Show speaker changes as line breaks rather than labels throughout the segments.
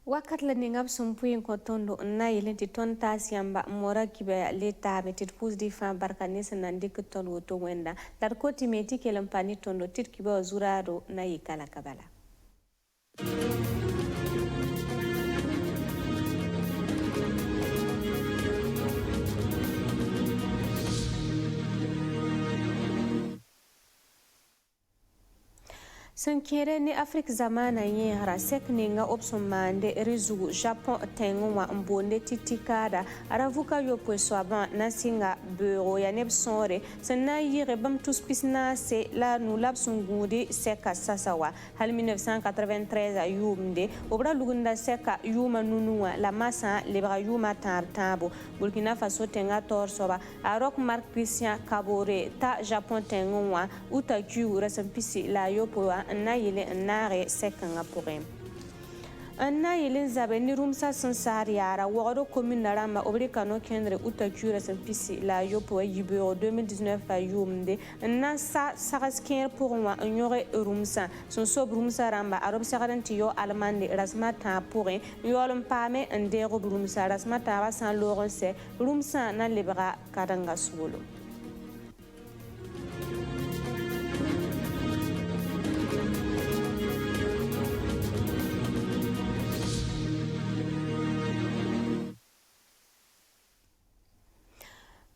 wakat la ningab sumpuin ko tondo na yelenti ton tasiamba mora kibe leta metit pus di fa barkani sanandi ton woto wenda dar ko timeti kelam pani tondo tit kibe zuraro na yikala kabala Sankere ni Afrique zamana yera sek ninga opsomande rizu Japon tengwa mbonde titikada aravuka yopwe swaba nasinga bureau ya nebsore sana yire bam tuspisna se la nulab sungudi seka sasawa hal 1993 yumde obra lugunda seka yuma nunuwa la masa lebra yuma tabo Burkina Faso tenga torsoba arok Marc Christian Kabore ta Japon tengwa utaku rasampisi la yopwa na yele nare sekanga pore anna yele zabe ni rumsa sansari ara woro commune rama obrikano kendre utakura sampisi la yopo yibeo 2019 ayumde na sa sagasker pour moi nyore rumsa son sob rumsa ramba arob sagaranti yo almande rasmata pore yolum pame ndero rumsa rasmata wa san lorense rumsa na lebra kadanga solo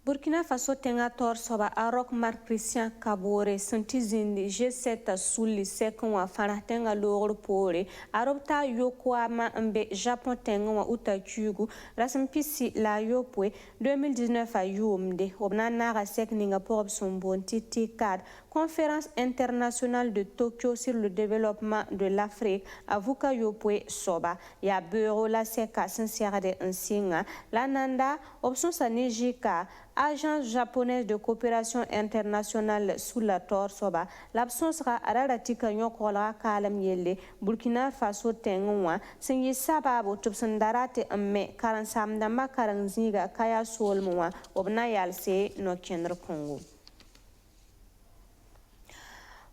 Burkina Faso tenga torsoba arok Marc Christian Kabore sentizindi G7 suli sekwa fana tenga logor pore arobta yokwama mbe Japon tenga wa utakugu rasampisi la yopwe 2019 ayumde obna naga sek ninga porob sombon titi kad conférence internationale de Tokyo sur le développement de l'Afrique avuka yopwe soba ya bureau la seka sincère de insinga la nanda option sanijika Agence japonaise de coopération internationale sous la torsoba l'absence sera araratika nyokola kalam yelle Burkina Faso tengwa singi sababu tubsandarate amme karan samdamba karan zinga kaya solmwa obna yalse no kendra Congo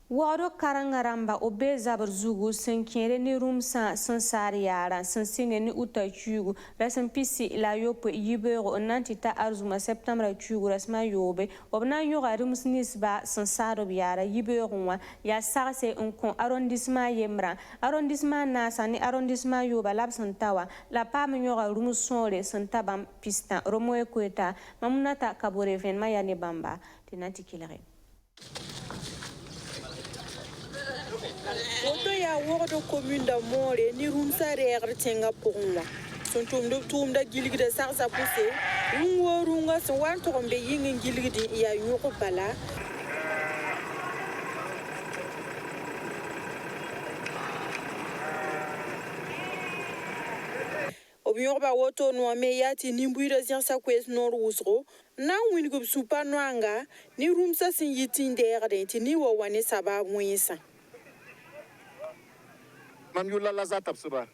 Waro karangaramba obe zabar zugu senkere ni rumsa sansari yara sensinge ni utachugu rasan pisi la yopo yibero nantita arzuma septembre chugu rasma yobe obna yoga rumsnisba sansaro yara yibero wa ya sarse unkon arrondissement yemra arrondissement nasa ni arrondissement yoba labsantawa la pam yoga rumsore santabam pista romoe kweta mamunata kabore venma yani bamba tinati kilere
Oto ya wogdo commune da More ni rumsa reer tenga pongwa. Son tumda gilgida sarsa pousse. Runga so wan tombe yingin gilgidi ya yoko bala. Obiyorba woto no me yati nimbuira siansa kwes nor usro. Na wingu supa noanga ni rumsa sin yitin de ni wa wane saba mwisa.
Mam Youla Laza Tapsuba,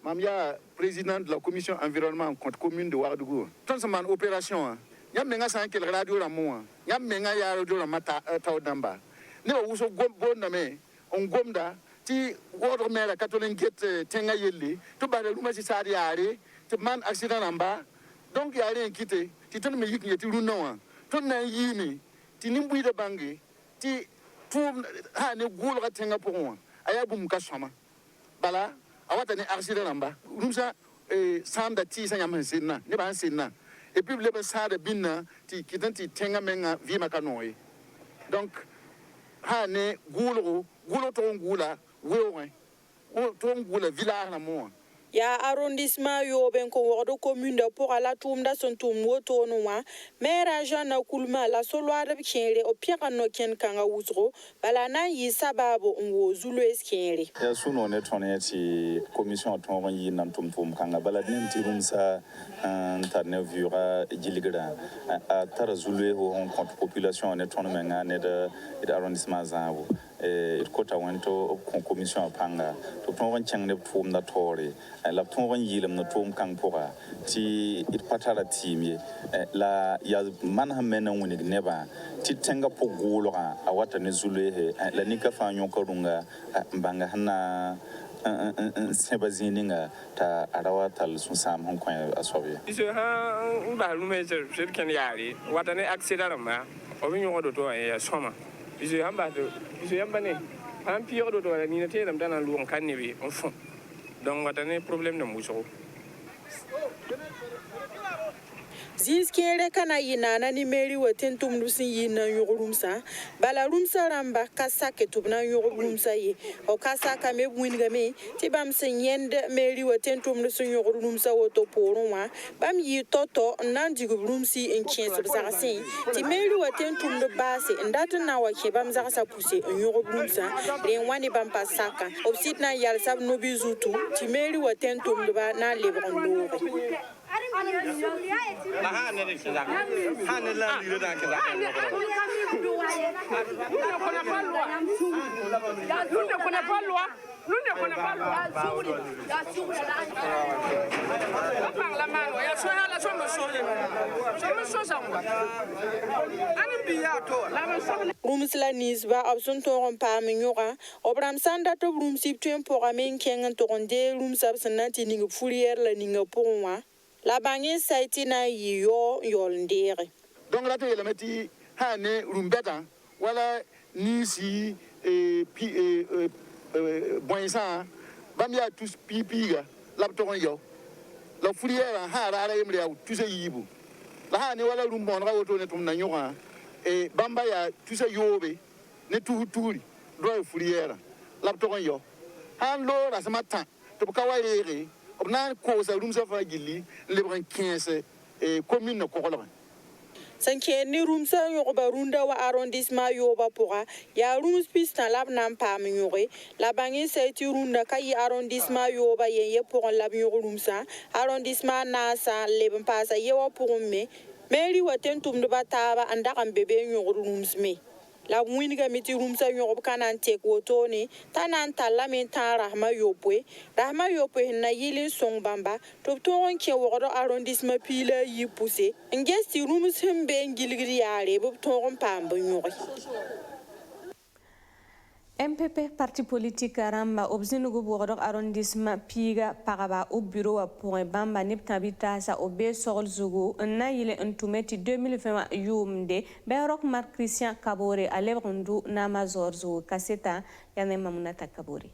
Mam ya président de la commission environnement contre commune de Ouagadougou. Tant que opération, y'a menga sans quel radio la moa, y'a menga ya radio la mata taudamba. Ne wa uso gomba me, on gomda, ti word mera katolin get tenga yeli, to bada luma si sari are, ti man accident namba, donc y'a rien quitté, ti ton me yiki ti runoa, ton na yini, ti nimbui de bangi, ti tout ha ne goulra tenga pour moi. Ayabum kasama bala awata ni accident namba rumsa sanda ti sa nyam sinna ne ban sinna et puis le sanda binna ti kitanti tenga menga vima kanoy donc ha ne gulo to ngula wewe o to ngula village na mo
Ya arrondissement yoben ko wogdo commune da pour ala tumda son tum woto no wa maire Jean Kulma la solwa da kere o piaka no ken kanga wuzro bala na yi sababu ngo zulu eskere
ya suno ne tone ti commission ton yi nan tum kanga bala nem ti rumsa ta ne vura giligada a tara zulu ho on compte population ne ton menga ne de arrondissement zawo it kota wento commission panga to ton chang ne tum da tore la ton yilam no tum kang pora ti it patara timi la ya man ha mena woni neba ti tenga pogolo a wata ne zulu he la nika fa nyoka runga mbanga hana sẽba zĩig ninga t'a ra wa tall sũ-sãam sẽn kõ a soab ye
iso ha n bas lume sẽd kẽnd yaare wata ne accident rãmba b yõgd to ya sõma iso sãn bas iso yãmba ne sãn pɩɩgd to wala nina teelame t'a na n loog n ka nebe n fõ donc wata ne problème dãmb wʋsgo
Zizkere kana yinana ni meri waten tumnusin yina yugurumsa bala rumsa ramba kasake tubna yugurumsa yi o kasaka me wingame ti bam sen yende meri waten tumnusin yugurumsa woto porunwa bam yi toto nan digurumsi en kienso zagasin ti meri waten tumno base ndata na wa ke bam zagasa pousse en yugurumsa ren wani bam pasaka obsit na yal sab no bizutu ti meri waten tumno ba na lebron lobe Rumsla nisba absun toron pa minyoga obram sanda to rumsip tuen programme kengan toronde rumsab sanati ninga fourière la ninga pourwa la bangi saiti na yo yolndere
donc la tele meti ha ne rumbeta wala nisi boinsa bamia tous pipiga la toron yo la fourière ha rara yemre tous yibu la ha ne wala rumbon ra woto ne tum na nyoga et bamba ya tous yobe ne turi do fourière la toron yo han lo ra ce matin to ka waire obna ko sa rumsa fa gilli lebran 15 commune ko kolon
sanke ni rumsa yoba runda wa arrondissement yoba poa ya rums pista lab nan pam yore la bangi saiti runda kay arrondissement yoba ye pour lab rumsa arrondissement nasa leben pasa yewa pour me meri waten tum de bataba anda am bebe rums me la winga miti rumsa yob kanan tek wotoni tanan talamin tan rahma yopwe na yilin song bamba to toron ke wodo arrondissement pila yi poussé ngesti rums hembe ngilgiri yare bu toron pambo nyori
MPP parti politique ramba obzinugo bodo arrondissement piga paraba au bureau pour bamba niptabita sa obe sol zugo na yile entumeti 2020 yumde berok Marc Christian Kabore alebrundu na mazor zugo kaseta yane mamunata Kabore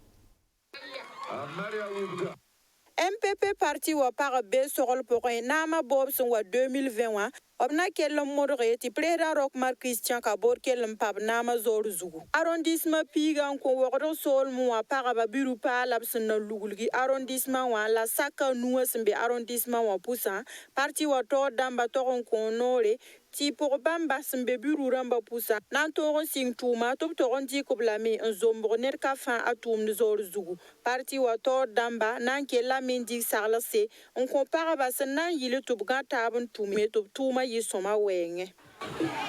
MPP parti wa par be sorol pour nama bob son wa 2021 obna kellum modre ti président Roch Marc Christian Kabore kellum pab nama zor zugu arrondissement piga ko wogdo sol mu wa par ba biru pa labs na lugulgi arrondissement wa la saka nuwas be arrondissement wa poussa parti wa to damba to ko nore ti pour bamba sembe biru ramba poussa nan to sing tuma to di ko blami en zombo ner ka fa atum zor zugu parti wa to damba nan ke la mindi sarlase on compare ba sanan yile to buga tabun tume to tuma yi soma wenge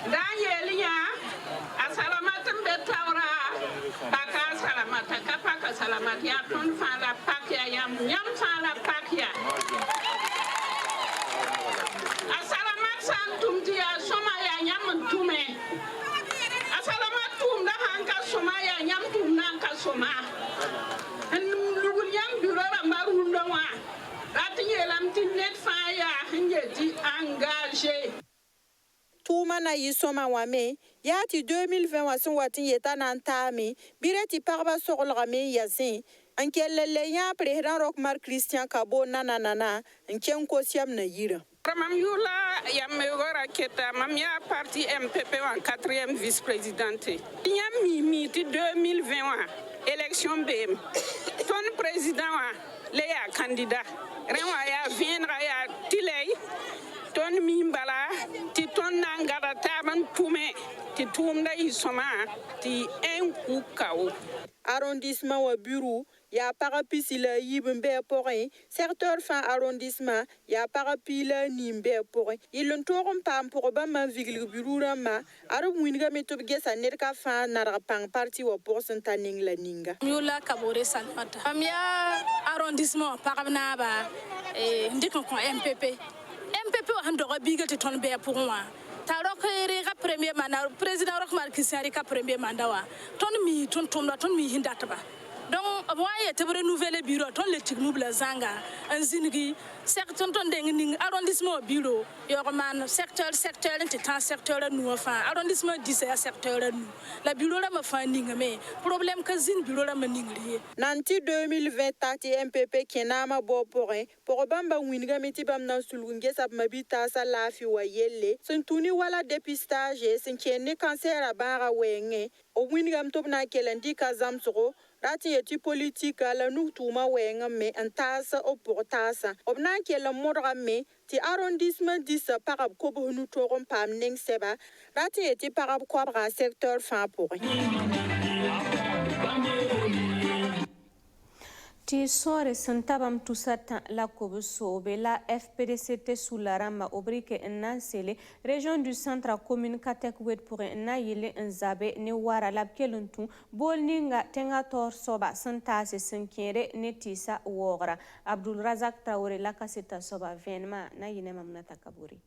Danielinya asalamatum betawra paka salamata kapaka salamat ya ton fa la pakya yam fa la pakya asalamat santum dia soma ya nyam tume asalamat tum da hanka soma ya nyam tum nanka soma lugul yam durara marunda wa ratinyelam tinnet fa ya hinjeti engagé
Touma na yisoma wame yati 2020 wasin watin yeta nan tami bireti parba sorolame yazin ankelle ya président Roch Marc Christian Kabore nanana nken ko siam na yira
Mam yula ya megora keta mam ya parti MPP en 4e vice-présidente yam mi 2020 élection BM ton président wa le ya candidat renwa ya viendra ya tilei ton mimbala ti ton nangara taban tume ti tumda isoma ti en kukao
arrondissement wa bureau ya parapisila yibembe porin secteur fin arrondissement ya parapila nimbe porin ilon toron pam pour ba man vigil bureau rama aru winga metop gesa nerka fa nar pang parti wa pourcentage la ninga
Yula Kabore Salmata amia arrondissement parabna ba ndikon ko MPP handora biga te ton be pour moi taro ko ka premier mandat président Roch Marc Christian ka premier mandat wa ton mi ton mi hindata ba donc Aboye te renouveler bureau ton le tigmou blazanga un zingi secteur ton deng arrondissement bureau yorman secteur te tant secteur nous enfin arrondissement 10 secteur nous la bureau la ma fa ningame problème que zin bureau la ma ningri
nanti 2020 tati MPP kenama bo pour bamba winga miti bam nan sulunge sab mabita sa lafi wa yelle suntuni wala dépistage sin kenne cancer a bara wenge o winga mtop na kelendi kazam soro rati yeti politique la nu tuma wenga me antasa o portasa obna kele modra me ti arrondissement 10 parab ko bo nu toron pam ning seba rati yeti parab ko bra secteur fin pour
Ti sore santabam tusata la kobusobe la FPDCT sous la rama obrike nansele région du centre commune katek wet pour na yele nzabe ne wara labkeluntu bolninga tenga tor soba santase sankere netisa wogra Abdul Razak Traoré la kaseta soba venma na yine mamnata kaburi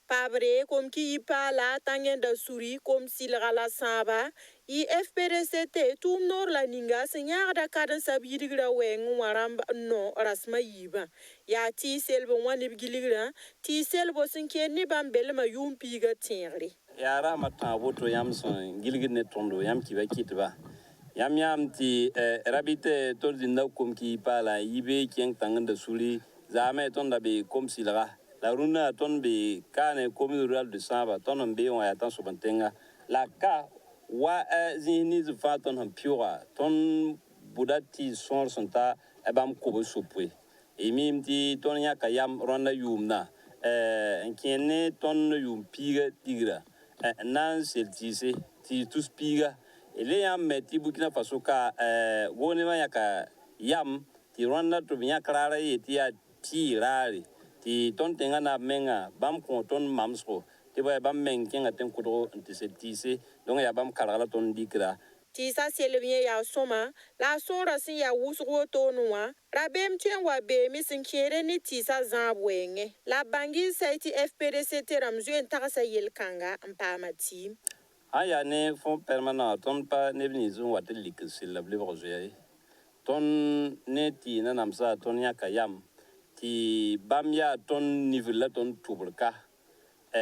Pabre comme qui y parle tangen da suri comme si la saba i FPDCT tum nor la ninga senyar da kadan sabirigra wen waramba no rasma yiba ya ti selbo wani bigiligra ti selbo sinke ni bambel ma yumpi ga tingri
yara mata boto yamson gilgine tondo yam ki ba kitba yam ti rabite to dinda comme qui parle yibe kien tangen da suri zame tonda be comme si la runa ton be kane commune rurale de Saba ton be on attend sobantenga la ka wa zini fa ton hampiora ton budati son sonta ebam ko sopwe e mimti ton yaka yam ronda yumna enkene ton yum piga tigra nan seltise ti tous piga ele yam meti Burkina Faso ka woni ma yaka yam ti ronda to binya krara yeti ya ti rari ti ton tenga na menga bam ko ton mamsko ti ba bam meng kenga ten kudro antisetise donc ya bam karala ton dikra
ti sa selviye ya soma la sora sin ya wusgo to nuwa rabem tien wa be mi sin kere ni ti sa zabwenge la bangi saiti FPDCT ramzu en takasa yel kanga ampamati
aya ne fond permanent ton pa ne bnizu watel liksil la blibo zoye ton ne ti na namsa ton ya kayam ti bamya ton niveau la ton tuburka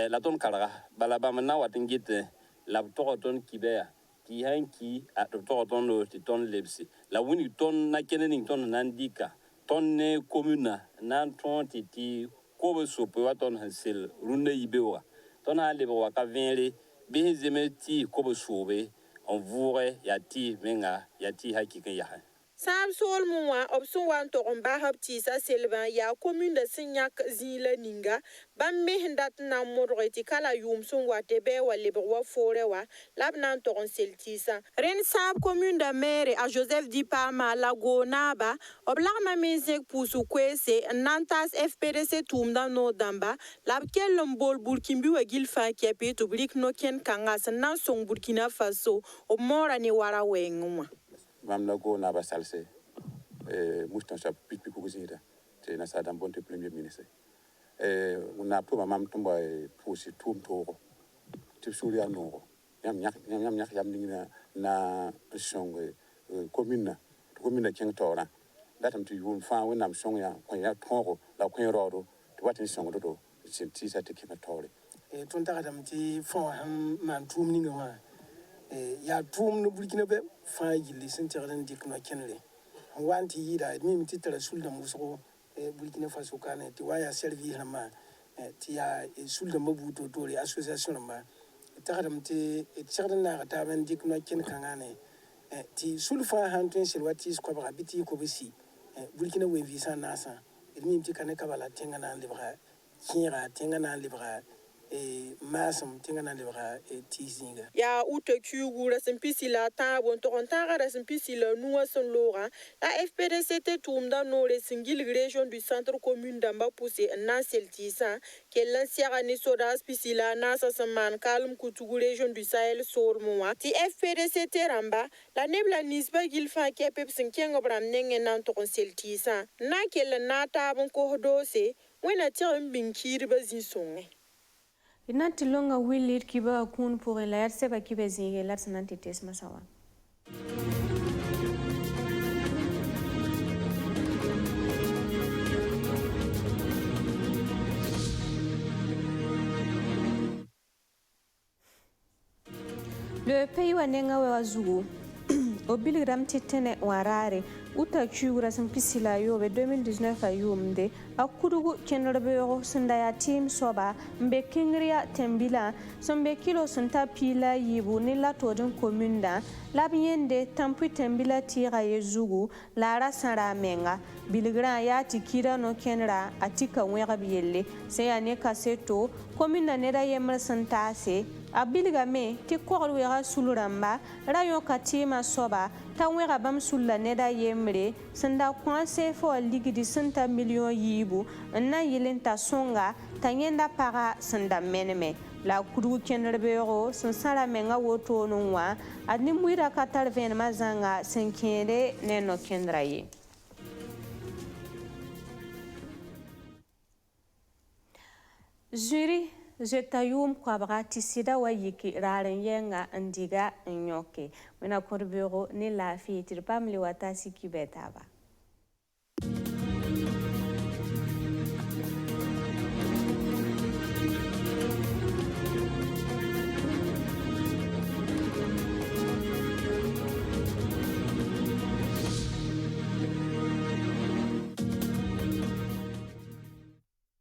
la ton karaga bala bamna watingite la to ton kibea ti hanki a to ton lo ti ton lebsi la wuni ton na kenening ton nandika ton ne commune nan ton ti ko be sopo wa ton hansel runde yibewa ton a lebo wa ka venle be zemeti ko be sobe on voure ya ti menga ya ti hakiken ya
Sam sol mwa opson wan to ba hapti sa selban ya commune de Signac zila ninga bam me hindat na modreti kala yum son wate be wa lebro fore wa labnan to seltisa ren sab commune de maire a Joseph Dipama la gonaba oblama mezek pusu kwese nantas FPDC tumda no damba lab kellum bol burkimbi wa gilfa kepe to blik no ken kanga nan song Burkina Faso o mora ni wara wengwa
Mam la go na ba salse mustan sa pipi ko gizira te na sa dan bonte premier ministre una po mam tumba pusi tum toro te suria no yam nyak yam ninga na song commune king tora datam tu yun fa wonam song ya ko ya toro la ko rodo to watin song do sinti sa te king tora
ton ta dam ti fo ham man tum ninga wa ya tum no Burkina be fa yili senteran dik no kenle wanti yida mi titara sulda muso Burkina Faso kana ti waya servi hama ti ya sulda mabuto tori association ma tagadam ti tsadan na ta ben dik no ken kangane ti sulfa hantun silwati ko ba biti ko bisi Burkina we visa nasa mi ti kana kabala tengana libra kira tengana libra masam tingana lebra tizinga
ya utekyugu rasimpisi la tabon tontara rasimpisi la nuwa son lora la FPDCT tumda no le single région du centre commune d'amba poussé na seltisa kelan siara ni soda spisi la nasa saman kalm kutugu région du Sahel sormoa ti FPDCT ramba la nebla nisba gilfa ke pepsin kengo bram nenge nan to seltisa na kelan na tabon ko dose wena tirim binkiri bazin songe
Inati longa willir kiba kun pour la RCB kibe zinge la sanantites masawa. Le pays wa nenga wa zugu o bilgram titene warare uta kyura san pisila yobe 2019 ayumde akurugu kenrabeo sandaya team soba mbe kingria tembila sombe kilo santa pila yibu ni la todin komunda labiende tampu tembila tira yezugu lara sara menga bilgra ya tikira no kenra atika wera biyelle se ane kaseto komunda nera yemra santase abiliga me ti koglu ya suluramba rayo katima soba tawera bam sulla neda yemre sanda kwanse fo ligidi santa million yibu na yelenta songa tanyenda para sanda meneme la kudu kenrebero sansara menga woto nwa adni muira katar ven mazanga senkere neno kendraye. Zuri Zetayum kwabrati sida wa yiki raren yenga ndiga nyoke. Mena korbero ni lafi tirpamli watasi kibetaba.